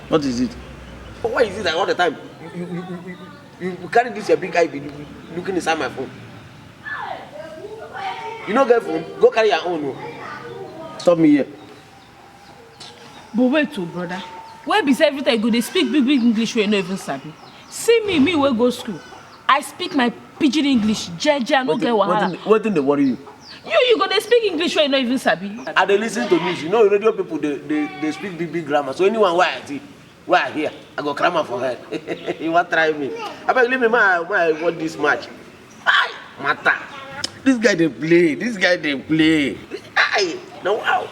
What is it? Why is it that all the time you carry this your big eye be looking inside my phone? You no get phone? Go carry your own. Stop me here. But wait, oh brother. Where be every time you go, they speak big English where you no even sabi. See me wey go school. I speak my pidgin English. Jeje, I no get wahala. What thing they worry you? You go they speak English where you no even sabi. And they listen to news. You know, radio people they speak big grammar. So anyone why I hear, I go grammar for her. You want try me? I beg leave me my want this match. Aye, matter. This guy they play. Aye, no wow.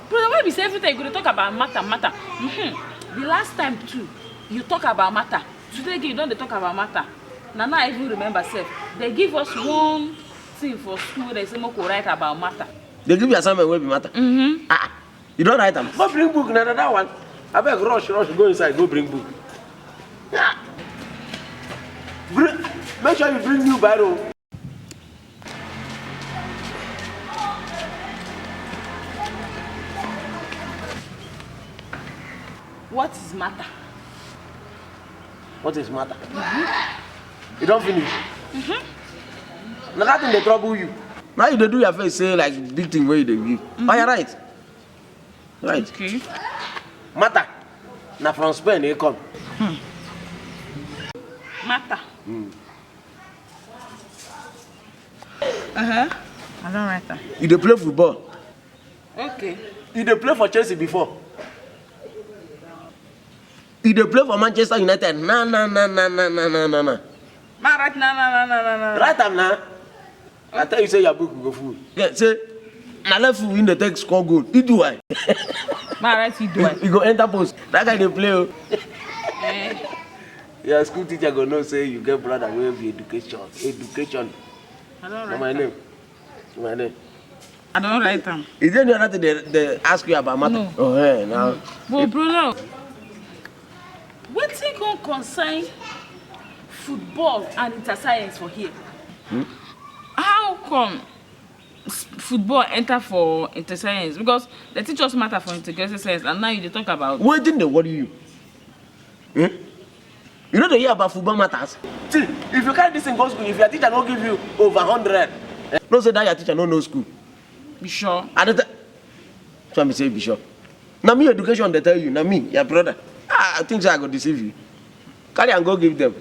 Brother, why be say every time you go talk about matter? The last time too, you talk about matter. Today you don't talk about matter. Now I even remember self. They give us one thing for school. They say we could write about matter. They give you assignment where be matter. You don't write them. Go bring book. Now that one. I beg rush. Go inside. Go bring book. Yeah. Make sure you bring new Bible. What is matter? What is matter? You don't finish. Now that thing they trouble you. Now you do your face say like big thing where you give. Oh, you're right. Right. Okay. Matter. Now from Spain they come. Matter. I don't write that. You dey play football. Okay. You dey play for Chelsea before. You dey play for Manchester United. Nah. Ma right na. Right am now. I tell you say your book go full. Yeah, say na left foot win the text score goal. You do why? Ma right you do it. You go enter post. That guy dey play. Your school teacher go know say you get brother wey be education. I don't write. My name. I don't write them. Is there any other thing they ask you about matter? No. Oh yeah, now. But brother, wetin gon concern football and inter-science for here? How come football enter for inter-science? Because they teach us matter for integrated science and now you dey talk about... What didn't they worry you? You know they hear about football matters? See, if you carry this in go school, if your teacher don't give you over 100, don't say that your teacher don't know school. Be sure. So I say be sure. Now me education they tell you, now me, your brother. I think so I go deceive you. Carry and go give them.